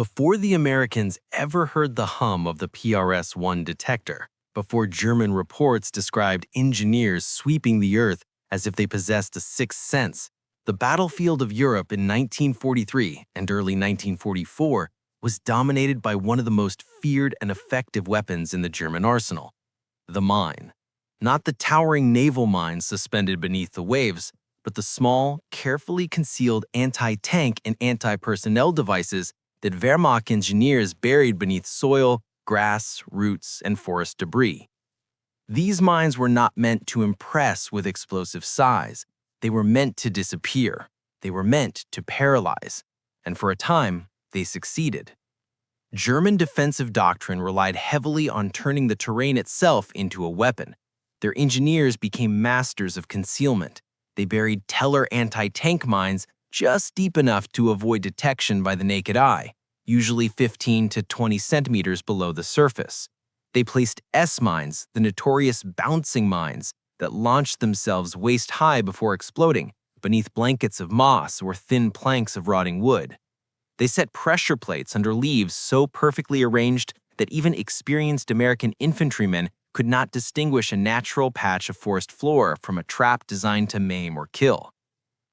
Before the Americans ever heard the hum of the PRS-1 detector, before German reports described engineers sweeping the earth as if they possessed a sixth sense, the battlefield of Europe in 1943 and early 1944 was dominated by one of the most feared and effective weapons in the German arsenal, the mine. Not the towering naval mines suspended beneath the waves, but the small, carefully concealed anti-tank and anti-personnel devices that Wehrmacht engineers buried beneath soil, grass, roots, and forest debris. These mines were not meant to impress with explosive size. They were meant to disappear. They were meant to paralyze. And for a time, they succeeded. German defensive doctrine relied heavily on turning the terrain itself into a weapon. Their engineers became masters of concealment. They buried Teller anti-tank mines just deep enough to avoid detection by the naked eye, usually 15 to 20 centimeters below the surface. They placed S-mines, the notorious bouncing mines that launched themselves waist-high before exploding, beneath blankets of moss or thin planks of rotting wood. They set pressure plates under leaves so perfectly arranged that even experienced American infantrymen could not distinguish a natural patch of forest floor from a trap designed to maim or kill.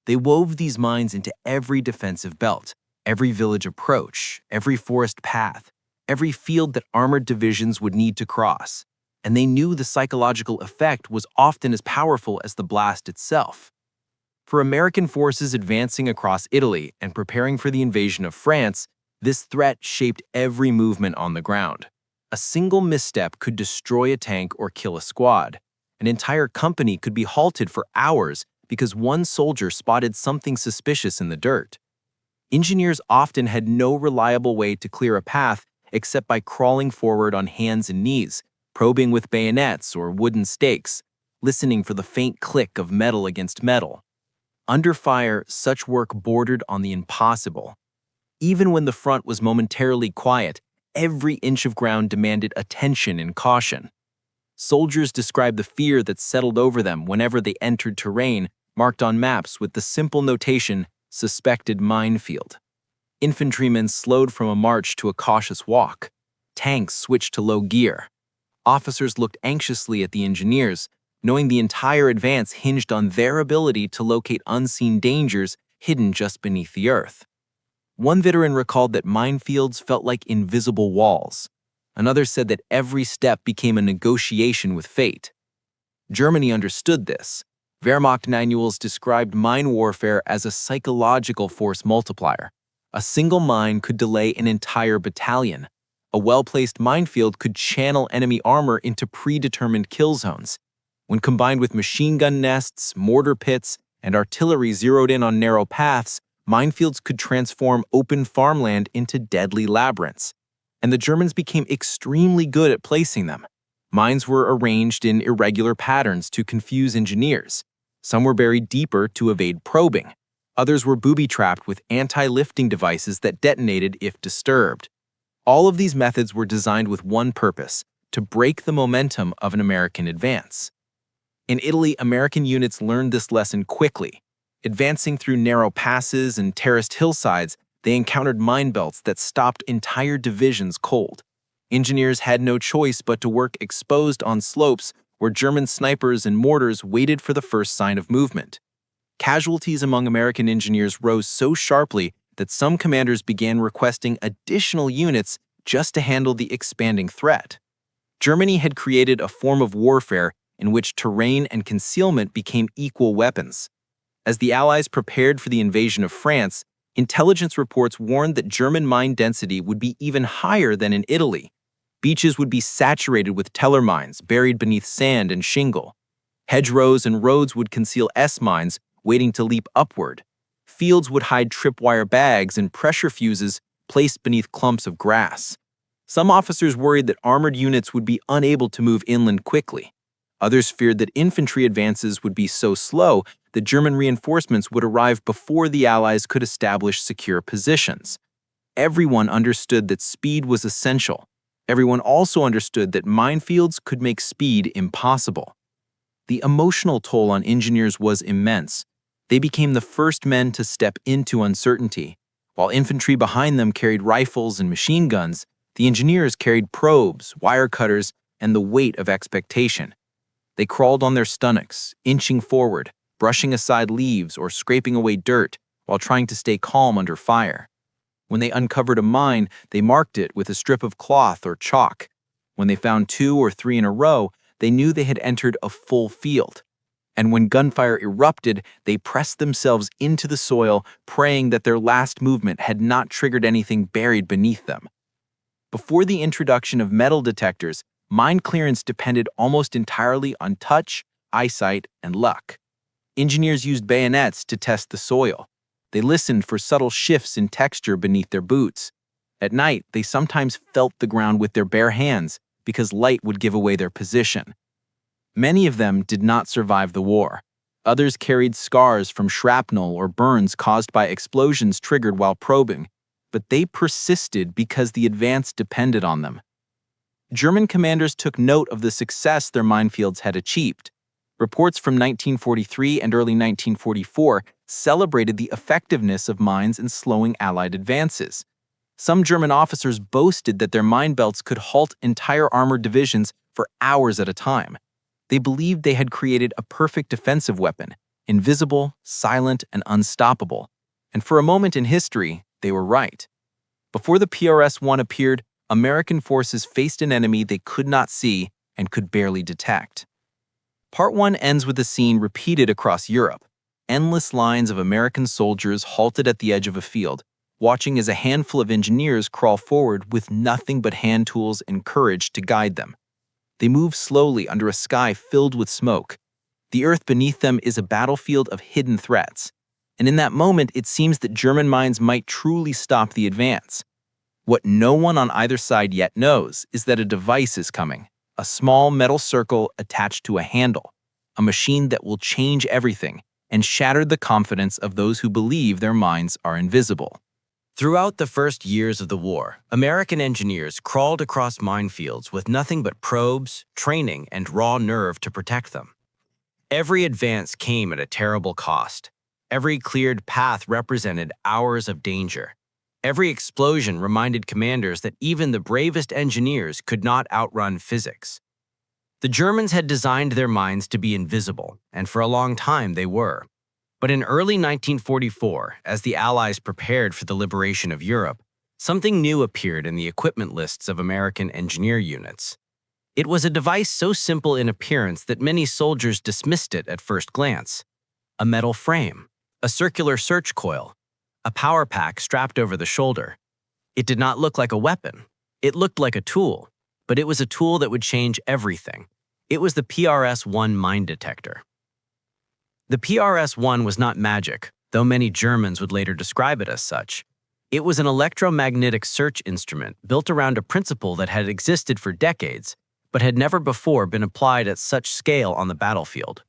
They wove these mines into every defensive belt, every village approach, every forest path, every field that armored divisions would need to cross, and they knew the psychological effect was often as powerful as the blast itself. For American forces advancing across Italy and preparing for the invasion of France, this threat shaped every movement on the ground. A single misstep could destroy a tank or kill a squad. An entire company could be halted for hours because one soldier spotted something suspicious in the dirt. Engineers often had no reliable way to clear a path except by crawling forward on hands and knees, probing with bayonets or wooden stakes, listening for the faint click of metal against metal. Under fire, such work bordered on the impossible. Even when the front was momentarily quiet, every inch of ground demanded attention and caution. Soldiers described the fear that settled over them whenever they entered terrain marked on maps with the simple notation, "Suspected minefield." Infantrymen slowed from a march to a cautious walk. Tanks switched to low gear. Officers looked anxiously at the engineers, knowing the entire advance hinged on their ability to locate unseen dangers hidden just beneath the earth. One veteran recalled that minefields felt like invisible walls. Another said that every step became a negotiation with fate. Germany understood this. Wehrmacht manuals described mine warfare as a psychological force multiplier. A single mine could delay an entire battalion. A well-placed minefield could channel enemy armor into predetermined kill zones. When combined with machine gun nests, mortar pits, and artillery zeroed in on narrow paths, minefields could transform open farmland into deadly labyrinths. And the Germans became extremely good at placing them. Mines were arranged in irregular patterns to confuse engineers. Some were buried deeper to evade probing. Others were booby-trapped with anti-lifting devices that detonated if disturbed. All of these methods were designed with one purpose: to break the momentum of an American advance. In Italy, American units learned this lesson quickly. Advancing through narrow passes and terraced hillsides, they encountered mine belts that stopped entire divisions cold. Engineers had no choice but to work exposed on slopes where German snipers and mortars waited for the first sign of movement. Casualties among American engineers rose so sharply that some commanders began requesting additional units just to handle the expanding threat. Germany had created a form of warfare in which terrain and concealment became equal weapons. As the Allies prepared for the invasion of France, intelligence reports warned that German mine density would be even higher than in Italy. Beaches would be saturated with Teller mines buried beneath sand and shingle. Hedgerows and roads would conceal S-mines waiting to leap upward. Fields would hide tripwire bags and pressure fuses placed beneath clumps of grass. Some officers worried that armored units would be unable to move inland quickly. Others feared that infantry advances would be so slow that German reinforcements would arrive before the Allies could establish secure positions. Everyone understood that speed was essential. Everyone also understood that minefields could make speed impossible. The emotional toll on engineers was immense. They became the first men to step into uncertainty. While infantry behind them carried rifles and machine guns, the engineers carried probes, wire cutters, and the weight of expectation. They crawled on their stomachs, inching forward, brushing aside leaves or scraping away dirt while trying to stay calm under fire. When they uncovered a mine, they marked it with a strip of cloth or chalk. When they found 2 or 3 in a row, they knew they had entered a full field. And when gunfire erupted, they pressed themselves into the soil, praying that their last movement had not triggered anything buried beneath them. Before the introduction of metal detectors, mine clearance depended almost entirely on touch, eyesight, and luck. Engineers used bayonets to test the soil. They listened for subtle shifts in texture beneath their boots. At night, they sometimes felt the ground with their bare hands because light would give away their position. Many of them did not survive the war. Others carried scars from shrapnel or burns caused by explosions triggered while probing, but they persisted because the advance depended on them. German commanders took note of the success their minefields had achieved. Reports from 1943 and early 1944 celebrated the effectiveness of mines in slowing Allied advances. Some German officers boasted that their mine belts could halt entire armored divisions for hours at a time. They believed they had created a perfect defensive weapon, invisible, silent, and unstoppable. And for a moment in history, they were right. Before the PRS-1 appeared, American forces faced an enemy they could not see and could barely detect. Part 1 ends with a scene repeated across Europe. Endless lines of American soldiers halted at the edge of a field, watching as a handful of engineers crawl forward with nothing but hand tools and courage to guide them. They move slowly under a sky filled with smoke. The earth beneath them is a battlefield of hidden threats. And in that moment, it seems that German mines might truly stop the advance. What no one on either side yet knows is that a device is coming, a small metal circle attached to a handle, a machine that will change everything and shatter the confidence of those who believe their mines are invisible. Throughout the first years of the war, American engineers crawled across minefields with nothing but probes, training, and raw nerve to protect them. Every advance came at a terrible cost. Every cleared path represented hours of danger. Every explosion reminded commanders that even the bravest engineers could not outrun physics. The Germans had designed their mines to be invisible, and for a long time they were. But in early 1944, as the Allies prepared for the liberation of Europe, something new appeared in the equipment lists of American engineer units. It was a device so simple in appearance that many soldiers dismissed it at first glance. A metal frame, a circular search coil, a power pack strapped over the shoulder. It did not look like a weapon. It looked like a tool, but it was a tool that would change everything. It was the PRS-1 mine detector. The PRS-1 was not magic, though many Germans would later describe it as such. It was an electromagnetic search instrument built around a principle that had existed for decades, but had never before been applied at such scale on the battlefield.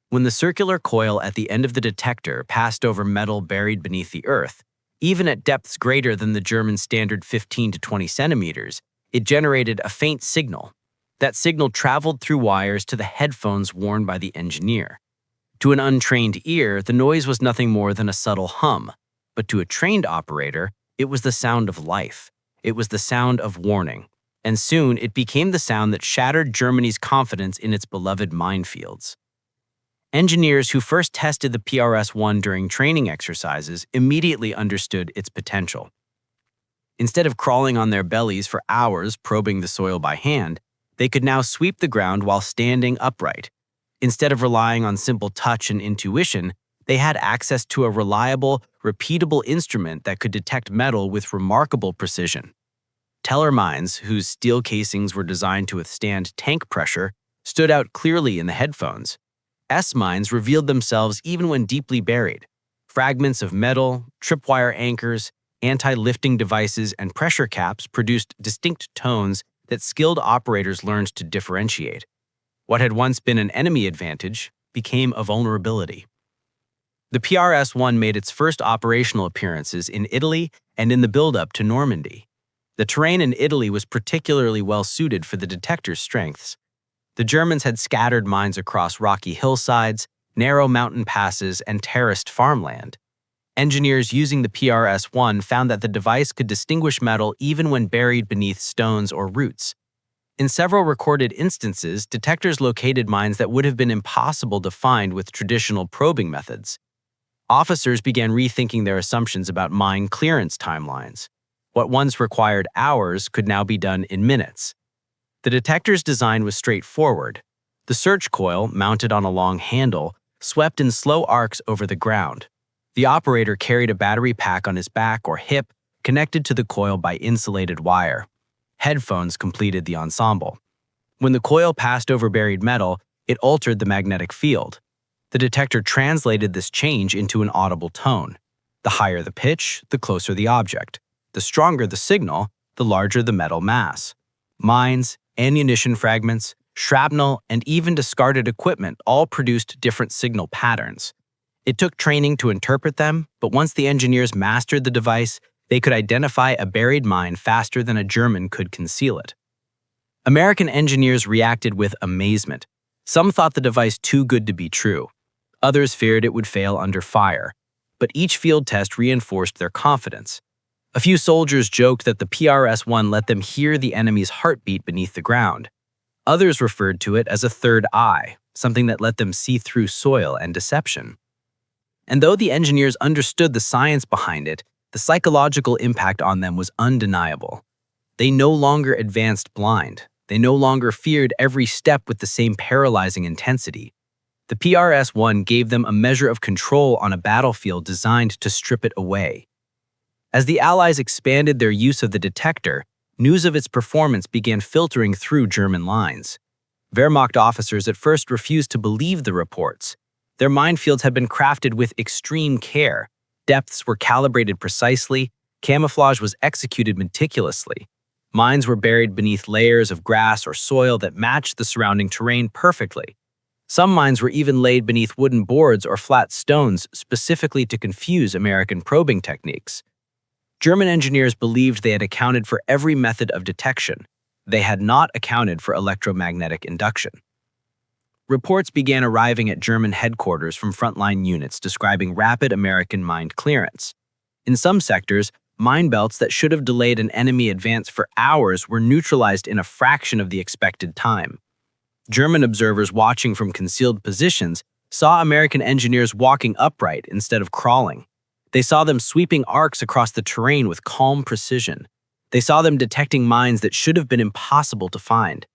When the circular coil at the end of the detector passed over metal buried beneath the earth, even at depths greater than the German standard 15 to 20 centimeters, it generated a faint signal. That signal traveled through wires to the headphones worn by the engineer. To an untrained ear, the noise was nothing more than a subtle hum, but to a trained operator, it was the sound of life. It was the sound of warning, and soon it became the sound that shattered Germany's confidence in its beloved minefields. Engineers who first tested the PRS-1 during training exercises immediately understood its potential. Instead of crawling on their bellies for hours probing the soil by hand, they could now sweep the ground while standing upright. Instead of relying on simple touch and intuition, they had access to a reliable, repeatable instrument that could detect metal with remarkable precision. Teller mines, whose steel casings were designed to withstand tank pressure, stood out clearly in the headphones. S-mines revealed themselves even when deeply buried. Fragments of metal, tripwire anchors, anti-lifting devices, and pressure caps produced distinct tones that skilled operators learned to differentiate. What had once been an enemy advantage became a vulnerability. The PRS-1 made its first operational appearances in Italy and in the build-up to Normandy. The terrain in Italy was particularly well suited for the detector's strengths. The Germans had scattered mines across rocky hillsides, narrow mountain passes, and terraced farmland. Engineers using the PRS-1 found that the device could distinguish metal even when buried beneath stones or roots. In several recorded instances, detectors located mines that would have been impossible to find with traditional probing methods. Officers began rethinking their assumptions about mine clearance timelines. What once required hours could now be done in minutes. The detector's design was straightforward. The search coil, mounted on a long handle, swept in slow arcs over the ground. The operator carried a battery pack on his back or hip, connected to the coil by insulated wire. Headphones completed the ensemble. When the coil passed over buried metal, it altered the magnetic field. The detector translated this change into an audible tone. The higher the pitch, the closer the object. The stronger the signal, the larger the metal mass. Mines, ammunition fragments, shrapnel, and even discarded equipment all produced different signal patterns. It took training to interpret them, but once the engineers mastered the device, they could identify a buried mine faster than a German could conceal it. American engineers reacted with amazement. Some thought the device too good to be true. Others feared it would fail under fire. But each field test reinforced their confidence. A few soldiers joked that the PRS-1 let them hear the enemy's heartbeat beneath the ground. Others referred to it as a third eye, something that let them see through soil and deception. And though the engineers understood the science behind it, the psychological impact on them was undeniable. They no longer advanced blind. They no longer feared every step with the same paralyzing intensity. The PRS-1 gave them a measure of control on a battlefield designed to strip it away. As the Allies expanded their use of the detector, news of its performance began filtering through German lines. Wehrmacht officers at first refused to believe the reports. Their minefields had been crafted with extreme care. Depths were calibrated precisely. Camouflage was executed meticulously. Mines were buried beneath layers of grass or soil that matched the surrounding terrain perfectly. Some mines were even laid beneath wooden boards or flat stones specifically to confuse American probing techniques. German engineers believed they had accounted for every method of detection. They had not accounted for electromagnetic induction. Reports began arriving at German headquarters from frontline units describing rapid American mine clearance. In some sectors, mine belts that should have delayed an enemy advance for hours were neutralized in a fraction of the expected time. German observers watching from concealed positions saw American engineers walking upright instead of crawling. They saw them sweeping arcs across the terrain with calm precision. They saw them detecting mines that should have been impossible to find.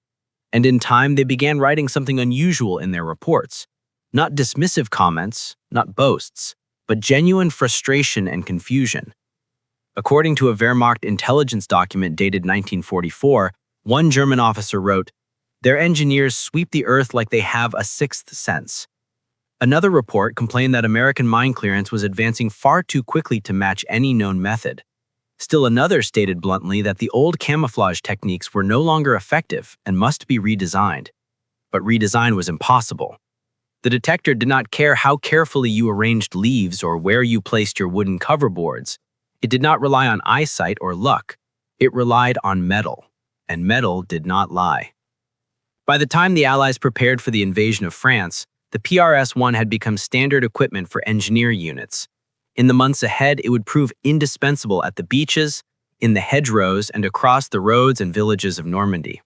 And in time, they began writing something unusual in their reports. Not dismissive comments, not boasts, but genuine frustration and confusion. According to a Wehrmacht intelligence document dated 1944, one German officer wrote, "Their engineers sweep the earth like they have a sixth sense." Another report complained that American mine clearance was advancing far too quickly to match any known method. Still another stated bluntly that the old camouflage techniques were no longer effective and must be redesigned. But redesign was impossible. The detector did not care how carefully you arranged leaves or where you placed your wooden cover boards. It did not rely on eyesight or luck. It relied on metal, and metal did not lie. By the time the Allies prepared for the invasion of France, the PRS-1 had become standard equipment for engineer units. In the months ahead, it would prove indispensable at the beaches, in the hedgerows, and across the roads and villages of Normandy.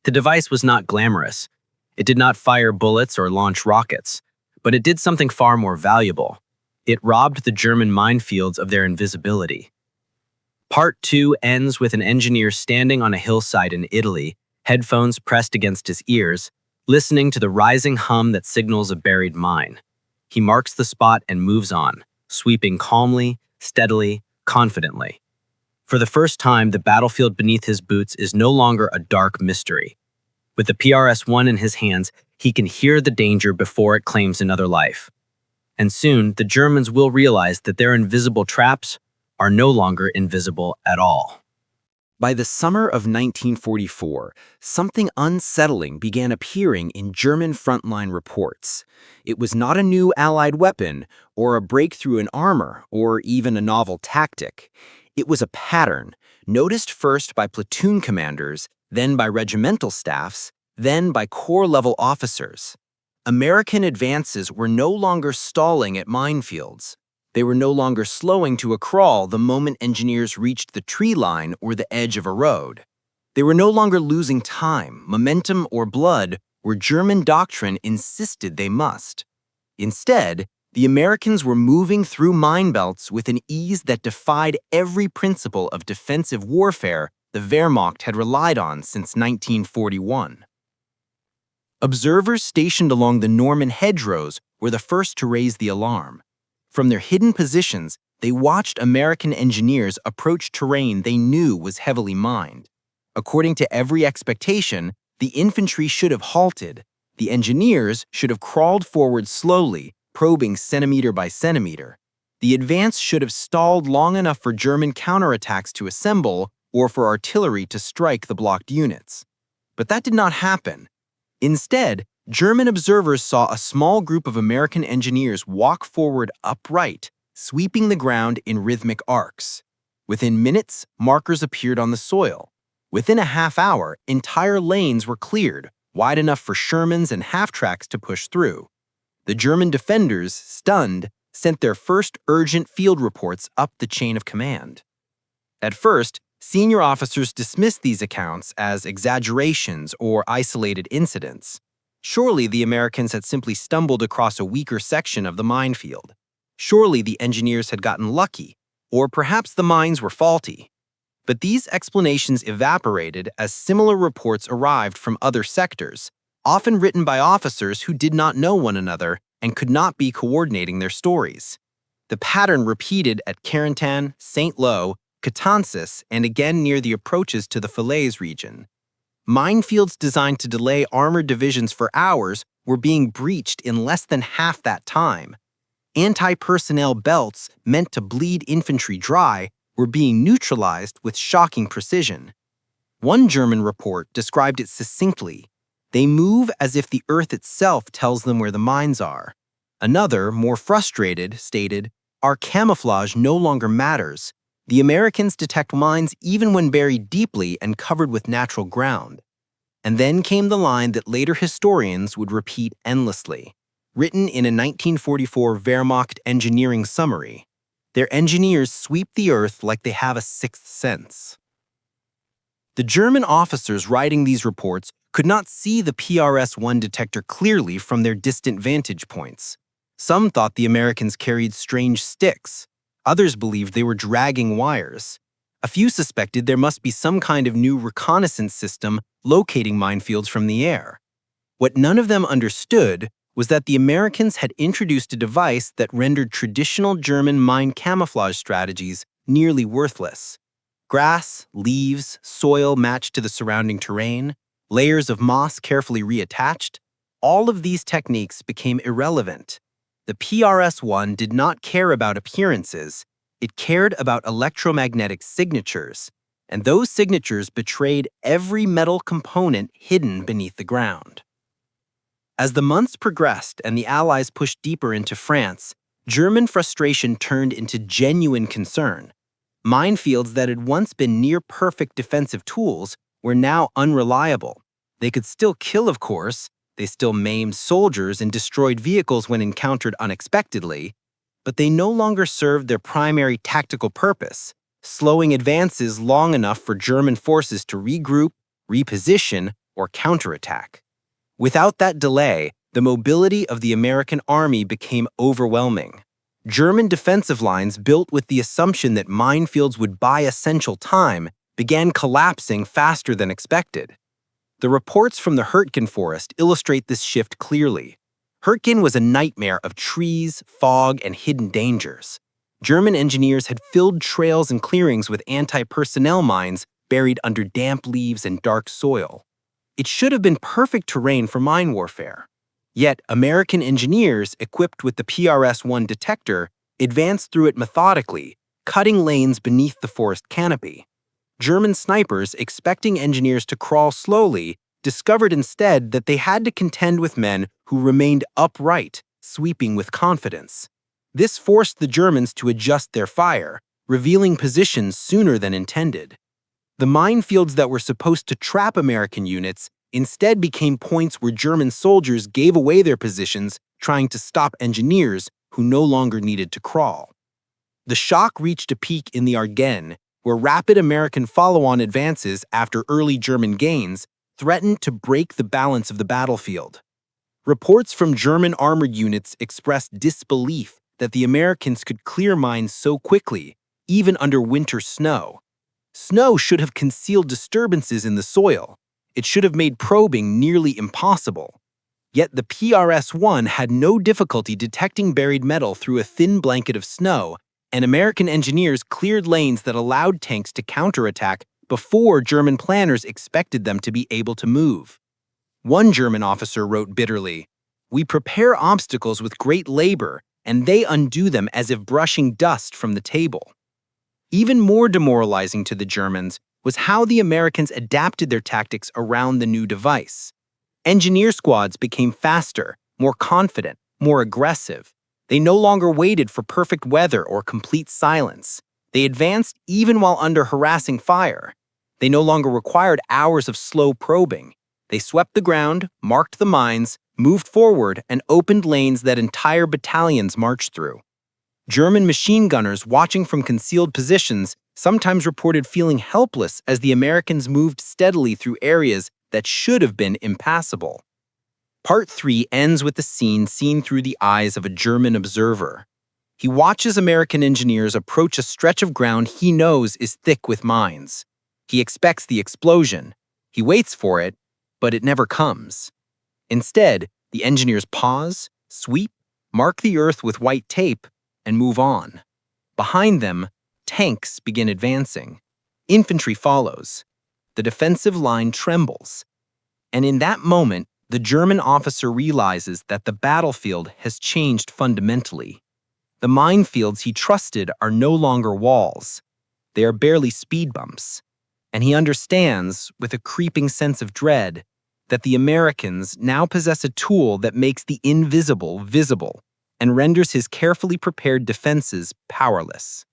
The device was not glamorous. It did not fire bullets or launch rockets, but it did something far more valuable. It robbed the German minefields of their invisibility. Part 2 ends with an engineer standing on a hillside in Italy, headphones pressed against his ears, listening to the rising hum that signals a buried mine. He marks the spot and moves on, sweeping calmly, steadily, confidently. For the first time, the battlefield beneath his boots is no longer a dark mystery. With the PRS-1 in his hands, he can hear the danger before it claims another life. And soon, the Germans will realize that their invisible traps are no longer invisible at all. By the summer of 1944, something unsettling began appearing in German frontline reports. It was not a new Allied weapon, or a breakthrough in armor, or even a novel tactic. It was a pattern, noticed first by platoon commanders, then by regimental staffs, then by corps-level officers. American advances were no longer stalling at minefields. They were no longer slowing to a crawl the moment engineers reached the tree line or the edge of a road. They were no longer losing time, momentum, or blood where German doctrine insisted they must. Instead, the Americans were moving through mine belts with an ease that defied every principle of defensive warfare the Wehrmacht had relied on since 1941. Observers stationed along the Norman hedgerows were the first to raise the alarm. From their hidden positions, they watched American engineers approach terrain they knew was heavily mined. According to every expectation, the infantry should have halted. The engineers should have crawled forward slowly, probing centimeter by centimeter. The advance should have stalled long enough for German counterattacks to assemble or for artillery to strike the blocked units. But that did not happen. Instead, German observers saw a small group of American engineers walk forward upright, sweeping the ground in rhythmic arcs. Within minutes, markers appeared on the soil. Within a half hour, entire lanes were cleared, wide enough for Shermans and half-tracks to push through. The German defenders, stunned, sent their first urgent field reports up the chain of command. At first, senior officers dismissed these accounts as exaggerations or isolated incidents. Surely the Americans had simply stumbled across a weaker section of the minefield. Surely the engineers had gotten lucky, or perhaps the mines were faulty. But these explanations evaporated as similar reports arrived from other sectors, often written by officers who did not know one another and could not be coordinating their stories. The pattern repeated at Carentan, St. Lo, Coutances, and again near the approaches to the Falaise region. Minefields designed to delay armored divisions for hours were being breached in less than half that time. Anti-personnel belts meant to bleed infantry dry were being neutralized with shocking precision. One German report described it succinctly. They move as if the earth itself tells them where the mines are. Another, more frustrated, stated, "Our camouflage no longer matters. The Americans detect mines even when buried deeply and covered with natural ground." And then came the line that later historians would repeat endlessly, written in a 1944 Wehrmacht engineering summary. Their engineers sweep the earth like they have a sixth sense. The German officers writing these reports could not see the PRS-1 detector clearly from their distant vantage points. Some thought the Americans carried strange sticks. Others believed they were dragging wires. A few suspected there must be some kind of new reconnaissance system locating minefields from the air. What none of them understood was that the Americans had introduced a device that rendered traditional German mine camouflage strategies nearly worthless. Grass, leaves, soil matched to the surrounding terrain, layers of moss carefully reattached, all of these techniques became irrelevant. The PRS-1 did not care about appearances, it cared about electromagnetic signatures, and those signatures betrayed every metal component hidden beneath the ground. As the months progressed and the Allies pushed deeper into France, German frustration turned into genuine concern. Minefields that had once been near-perfect defensive tools were now unreliable. They could still kill, of course. They still maimed soldiers and destroyed vehicles when encountered unexpectedly, but they no longer served their primary tactical purpose, slowing advances long enough for German forces to regroup, reposition, or counterattack. Without that delay, the mobility of the American army became overwhelming. German defensive lines built with the assumption that minefields would buy essential time began collapsing faster than expected. The reports from the Hurtgen forest illustrate this shift clearly. Hurtgen was a nightmare of trees, fog, and hidden dangers. German engineers had filled trails and clearings with anti-personnel mines buried under damp leaves and dark soil. It should have been perfect terrain for mine warfare. Yet, American engineers, equipped with the PRS-1 detector, advanced through it methodically, cutting lanes beneath the forest canopy. German snipers, expecting engineers to crawl slowly, discovered instead that they had to contend with men who remained upright, sweeping with confidence. This forced the Germans to adjust their fire, revealing positions sooner than intended. The minefields that were supposed to trap American units instead became points where German soldiers gave away their positions trying to stop engineers who no longer needed to crawl. The shock reached a peak in the Ardennes, where rapid American follow-on advances after early German gains threatened to break the balance of the battlefield. Reports from German armored units expressed disbelief that the Americans could clear mines so quickly, even under winter snow. Snow should have concealed disturbances in the soil. It should have made probing nearly impossible. Yet the PRS-1 had no difficulty detecting buried metal through a thin blanket of snow, and American engineers cleared lanes that allowed tanks to counterattack before German planners expected them to be able to move. One German officer wrote bitterly, "We prepare obstacles with great labor, and they undo them as if brushing dust from the table." Even more demoralizing to the Germans was how the Americans adapted their tactics around the new device. Engineer squads became faster, more confident, more aggressive. They no longer waited for perfect weather or complete silence. They advanced even while under harassing fire. They no longer required hours of slow probing. They swept the ground, marked the mines, moved forward, and opened lanes that entire battalions marched through. German machine gunners watching from concealed positions sometimes reported feeling helpless as the Americans moved steadily through areas that should have been impassable. Part 3 ends with the scene seen through the eyes of a German observer. He watches American engineers approach a stretch of ground he knows is thick with mines. He expects the explosion. He waits for it, but it never comes. Instead, the engineers pause, sweep, mark the earth with white tape, and move on. Behind them, tanks begin advancing. Infantry follows. The defensive line trembles. And in that moment, the German officer realizes that the battlefield has changed fundamentally. The minefields he trusted are no longer walls. They are barely speed bumps. And he understands, with a creeping sense of dread, that the Americans now possess a tool that makes the invisible visible and renders his carefully prepared defenses powerless.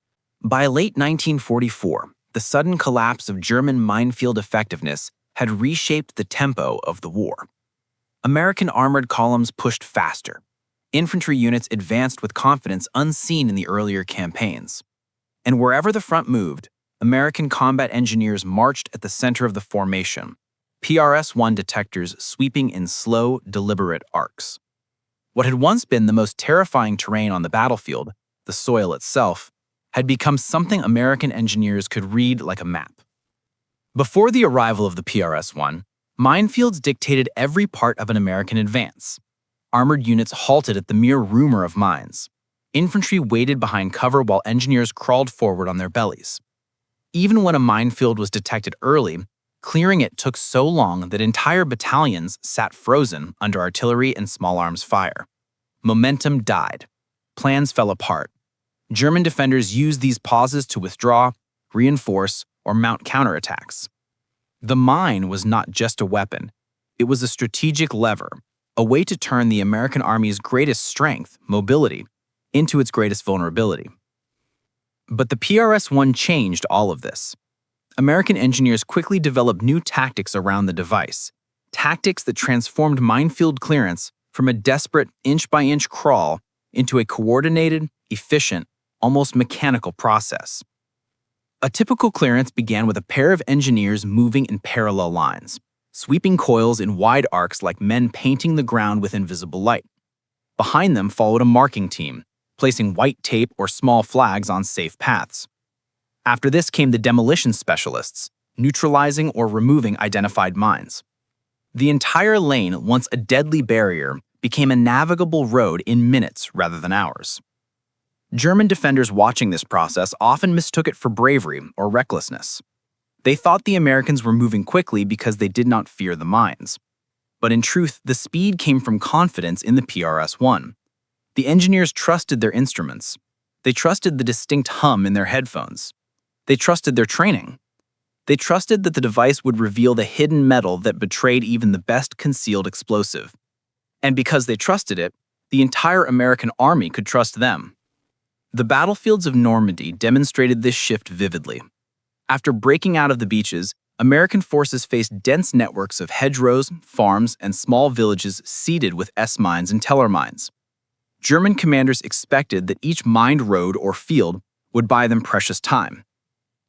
By late 1944, the sudden collapse of German minefield effectiveness had reshaped the tempo of the war. American armored columns pushed faster. Infantry units advanced with confidence unseen in the earlier campaigns. And wherever the front moved, American combat engineers marched at the center of the formation, PRS-1 detectors sweeping in slow, deliberate arcs. What had once been the most terrifying terrain on the battlefield, the soil itself, had become something American engineers could read like a map. Before the arrival of the PRS-1, minefields dictated every part of an American advance. Armored units halted at the mere rumor of mines. Infantry waited behind cover while engineers crawled forward on their bellies. Even when a minefield was detected early, clearing it took so long that entire battalions sat frozen under artillery and small arms fire. Momentum died. Plans fell apart. German defenders used these pauses to withdraw, reinforce, or mount counterattacks. The mine was not just a weapon. It was a strategic lever, a way to turn the American Army's greatest strength, mobility, into its greatest vulnerability. But the PRS-1 changed all of this. American engineers quickly developed new tactics around the device, tactics that transformed minefield clearance from a desperate inch-by-inch crawl into a coordinated, efficient, almost mechanical process. A typical clearance began with a pair of engineers moving in parallel lines, sweeping coils in wide arcs like men painting the ground with invisible light. Behind them followed a marking team, placing white tape or small flags on safe paths. After this came the demolition specialists, neutralizing or removing identified mines. The entire lane, once a deadly barrier, became a navigable road in minutes rather than hours. German defenders watching this process often mistook it for bravery or recklessness. They thought the Americans were moving quickly because they did not fear the mines. But in truth, the speed came from confidence in the PRS-1. The engineers trusted their instruments. They trusted the distinct hum in their headphones. They trusted their training. They trusted that the device would reveal the hidden metal that betrayed even the best concealed explosive. And because they trusted it, the entire American army could trust them. The battlefields of Normandy demonstrated this shift vividly. After breaking out of the beaches, American forces faced dense networks of hedgerows, farms, and small villages seeded with S-mines and Teller mines. German commanders expected that each mined road or field would buy them precious time.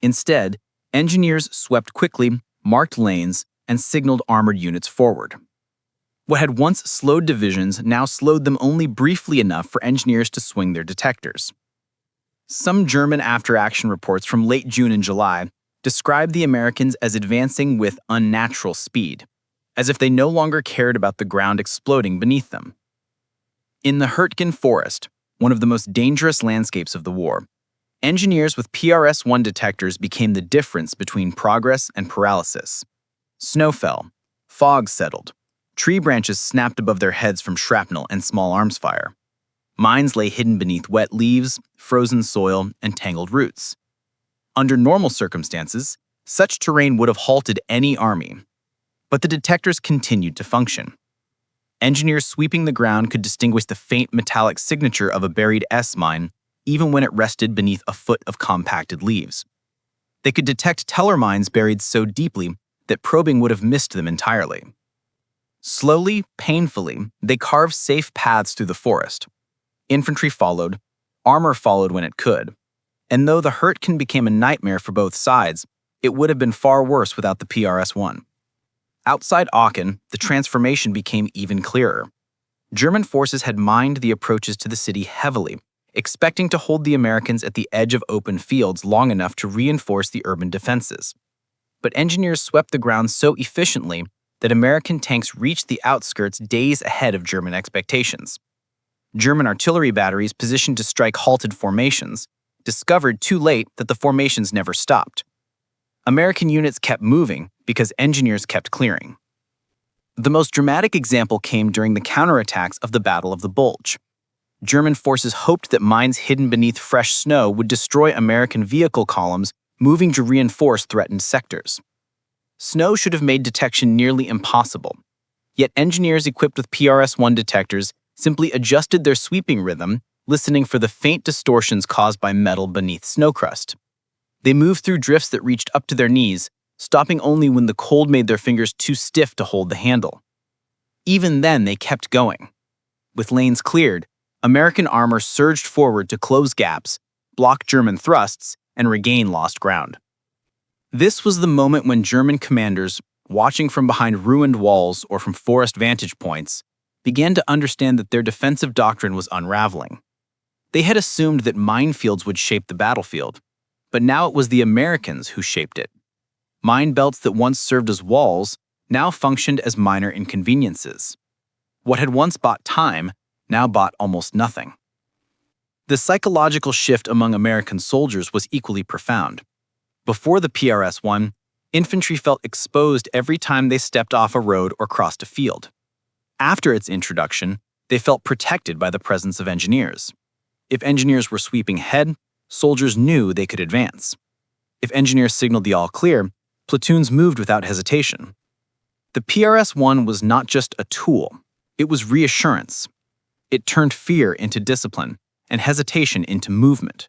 Instead, engineers swept quickly, marked lanes, and signaled armored units forward. What had once slowed divisions now slowed them only briefly enough for engineers to swing their detectors. Some German after-action reports from late June and July described the Americans as advancing with unnatural speed, as if they no longer cared about the ground exploding beneath them. In the Hurtgen Forest, one of the most dangerous landscapes of the war, engineers with PRS-1 detectors became the difference between progress and paralysis. Snow fell, fog settled, tree branches snapped above their heads from shrapnel and small arms fire. Mines lay hidden beneath wet leaves, frozen soil, and tangled roots. Under normal circumstances, such terrain would have halted any army. But the detectors continued to function. Engineers sweeping the ground could distinguish the faint metallic signature of a buried S mine even when it rested beneath a foot of compacted leaves. They could detect teller mines buried so deeply that probing would have missed them entirely. Slowly, painfully, they carved safe paths through the forest. Infantry followed, armor followed when it could, and though the Hurtgen became a nightmare for both sides, it would have been far worse without the PRS-1. Outside Aachen, the transformation became even clearer. German forces had mined the approaches to the city heavily, expecting to hold the Americans at the edge of open fields long enough to reinforce the urban defenses. But engineers swept the ground so efficiently that American tanks reached the outskirts days ahead of German expectations. German artillery batteries positioned to strike halted formations discovered too late that the formations never stopped. American units kept moving because engineers kept clearing. The most dramatic example came during the counterattacks of the Battle of the Bulge. German forces hoped that mines hidden beneath fresh snow would destroy American vehicle columns moving to reinforce threatened sectors. Snow should have made detection nearly impossible, yet engineers equipped with PRS-1 detectors simply adjusted their sweeping rhythm, listening for the faint distortions caused by metal beneath snow crust. They moved through drifts that reached up to their knees, stopping only when the cold made their fingers too stiff to hold the handle. Even then, they kept going. With lanes cleared, American armor surged forward to close gaps, block German thrusts, and regain lost ground. This was the moment when German commanders, watching from behind ruined walls or from forest vantage points, began to understand that their defensive doctrine was unraveling. They had assumed that minefields would shape the battlefield, but now it was the Americans who shaped it. Mine belts that once served as walls now functioned as minor inconveniences. What had once bought time now bought almost nothing. The psychological shift among American soldiers was equally profound. Before the PRS-1, infantry felt exposed every time they stepped off a road or crossed a field. After its introduction, they felt protected by the presence of engineers. If engineers were sweeping ahead, soldiers knew they could advance. If engineers signaled the all clear, platoons moved without hesitation. The PRS-1 was not just a tool, it was reassurance. It turned fear into discipline and hesitation into movement.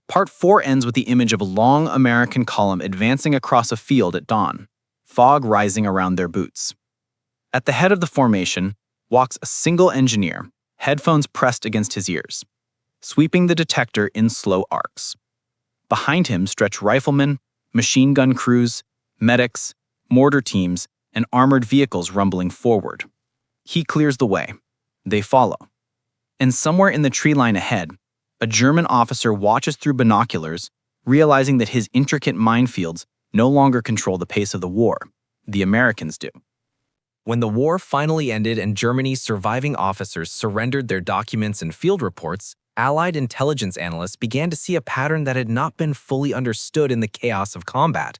Part 4 ends with the image of a long American column advancing across a field at dawn, fog rising around their boots. At the head of the formation walks a single engineer, headphones pressed against his ears, sweeping the detector in slow arcs. Behind him stretch riflemen, machine gun crews, medics, mortar teams, and armored vehicles rumbling forward. He clears the way. They follow. And somewhere in the tree line ahead, a German officer watches through binoculars, realizing that his intricate minefields no longer control the pace of the war. The Americans do. When the war finally ended and Germany's surviving officers surrendered their documents and field reports, Allied intelligence analysts began to see a pattern that had not been fully understood in the chaos of combat.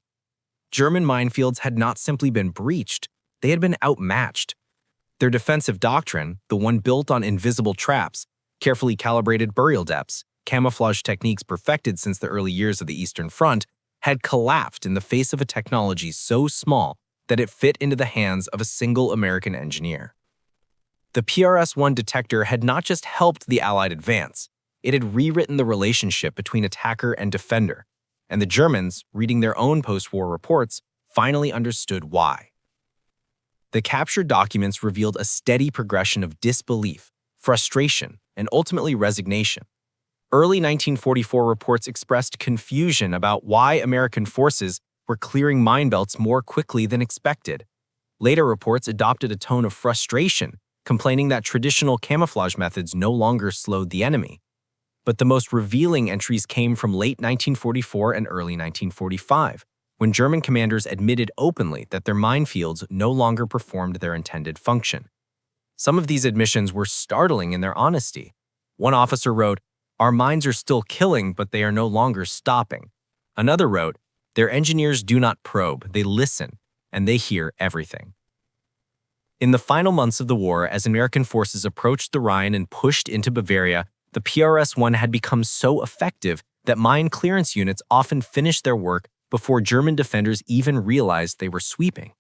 German minefields had not simply been breached, they had been outmatched. Their defensive doctrine, the one built on invisible traps, carefully calibrated burial depths, camouflage techniques perfected since the early years of the Eastern Front, had collapsed in the face of a technology so small that it fit into the hands of a single American engineer. The PRS-1 detector had not just helped the Allied advance, it had rewritten the relationship between attacker and defender, and the Germans, reading their own post-war reports, finally understood why. The captured documents revealed a steady progression of disbelief, frustration, and ultimately resignation. Early 1944 reports expressed confusion about why American forces were clearing mine belts more quickly than expected. Later reports adopted a tone of frustration, complaining that traditional camouflage methods no longer slowed the enemy. But the most revealing entries came from late 1944 and early 1945, when German commanders admitted openly that their minefields no longer performed their intended function. Some of these admissions were startling in their honesty. One officer wrote, "Our mines are still killing, but they are no longer stopping." Another wrote, "Their engineers do not probe, they listen, and they hear everything." In the final months of the war, as American forces approached the Rhine and pushed into Bavaria, the PRS-1 had become so effective that mine clearance units often finished their work before German defenders even realized they were sweeping.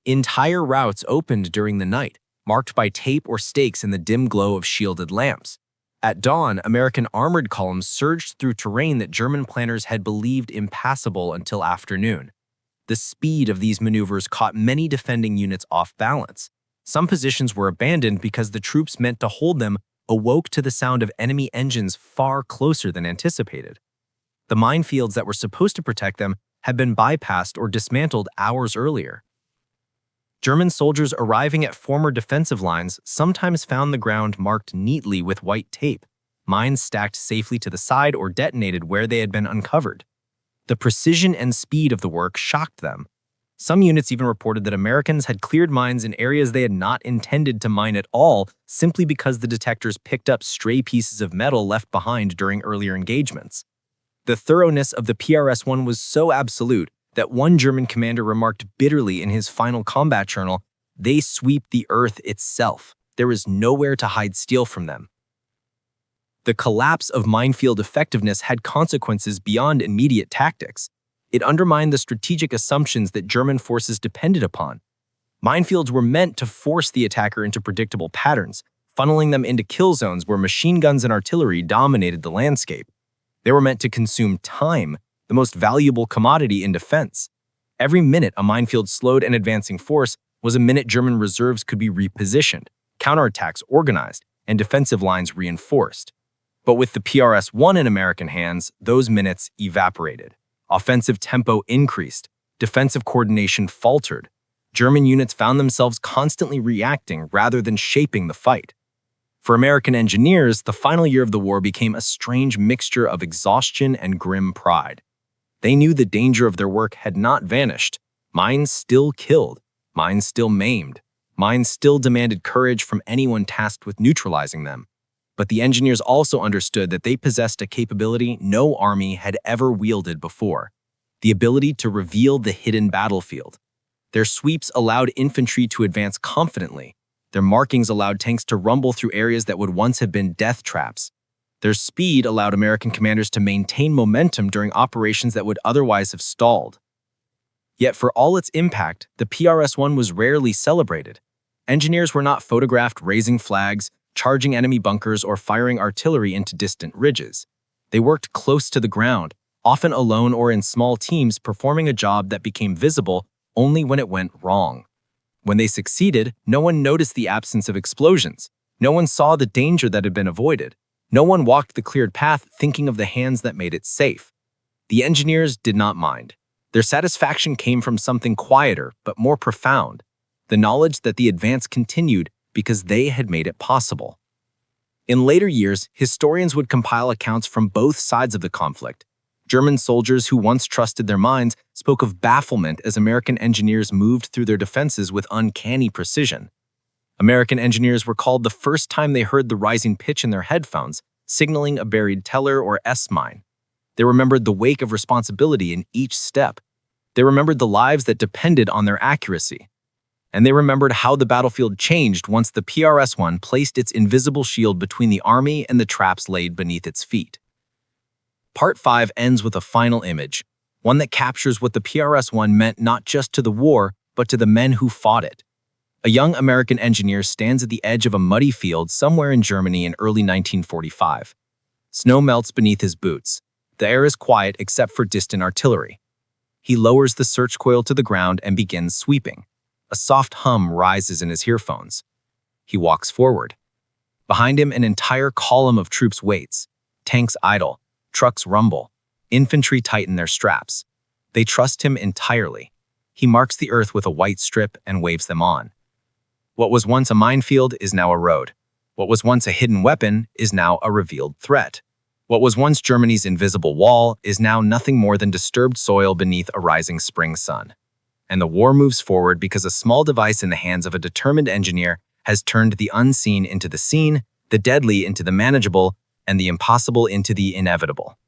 Entire routes opened during the night, marked by tape or stakes in the dim glow of shielded lamps. At dawn, American armored columns surged through terrain that German planners had believed impassable until afternoon. The speed of these maneuvers caught many defending units off balance. Some positions were abandoned because the troops meant to hold them awoke to the sound of enemy engines far closer than anticipated. The minefields that were supposed to protect them had been bypassed or dismantled hours earlier. German soldiers arriving at former defensive lines sometimes found the ground marked neatly with white tape, mines stacked safely to the side or detonated where they had been uncovered. The precision and speed of the work shocked them. Some units even reported that Americans had cleared mines in areas they had not intended to mine at all simply because the detectors picked up stray pieces of metal left behind during earlier engagements. The thoroughness of the PRS-1 was so absolute that one German commander remarked bitterly in his final combat journal, "They sweep the earth itself. There is nowhere to hide steel from them." The collapse of minefield effectiveness had consequences beyond immediate tactics. It undermined the strategic assumptions that German forces depended upon. Minefields were meant to force the attacker into predictable patterns, funneling them into kill zones where machine guns and artillery dominated the landscape. They were meant to consume time, the most valuable commodity in defense. Every minute a minefield slowed an advancing force was a minute German reserves could be repositioned, counterattacks organized, and defensive lines reinforced. But with the PRS-1 in American hands, those minutes evaporated. Offensive tempo increased, defensive coordination faltered. German units found themselves constantly reacting rather than shaping the fight. For American engineers, the final year of the war became a strange mixture of exhaustion and grim pride. They knew the danger of their work had not vanished. Mines still killed, mines still maimed, mines still demanded courage from anyone tasked with neutralizing them. But the engineers also understood that they possessed a capability no army had ever wielded before: the ability to reveal the hidden battlefield. Their sweeps allowed infantry to advance confidently. Their markings allowed tanks to rumble through areas that would once have been death traps. Their speed allowed American commanders to maintain momentum during operations that would otherwise have stalled. Yet for all its impact, the PRS-1 was rarely celebrated. Engineers were not photographed raising flags, charging enemy bunkers, or firing artillery into distant ridges. They worked close to the ground, often alone or in small teams, performing a job that became visible only when it went wrong. When they succeeded, no one noticed the absence of explosions. No one saw the danger that had been avoided. No one walked the cleared path thinking of the hands that made it safe. The engineers did not mind. Their satisfaction came from something quieter but more profound: the knowledge that the advance continued because they had made it possible. In later years, historians would compile accounts from both sides of the conflict. German soldiers who once trusted their minds spoke of bafflement as American engineers moved through their defenses with uncanny precision. American engineers recalled the first time they heard the rising pitch in their headphones, signaling a buried teller or S-mine. They remembered the wake of responsibility in each step. They remembered the lives that depended on their accuracy. And they remembered how the battlefield changed once the PRS-1 placed its invisible shield between the army and the traps laid beneath its feet. Part 5 ends with a final image, one that captures what the PRS-1 meant not just to the war, but to the men who fought it. A young American engineer stands at the edge of a muddy field somewhere in Germany in early 1945. Snow melts beneath his boots. The air is quiet except for distant artillery. He lowers the search coil to the ground and begins sweeping. A soft hum rises in his earphones. He walks forward. Behind him, an entire column of troops waits. Tanks idle, trucks rumble, infantry tighten their straps. They trust him entirely. He marks the earth with a white strip and waves them on. What was once a minefield is now a road. What was once a hidden weapon is now a revealed threat. What was once Germany's invisible wall is now nothing more than disturbed soil beneath a rising spring sun. And the war moves forward because a small device in the hands of a determined engineer has turned the unseen into the seen, the deadly into the manageable, and the impossible into the inevitable.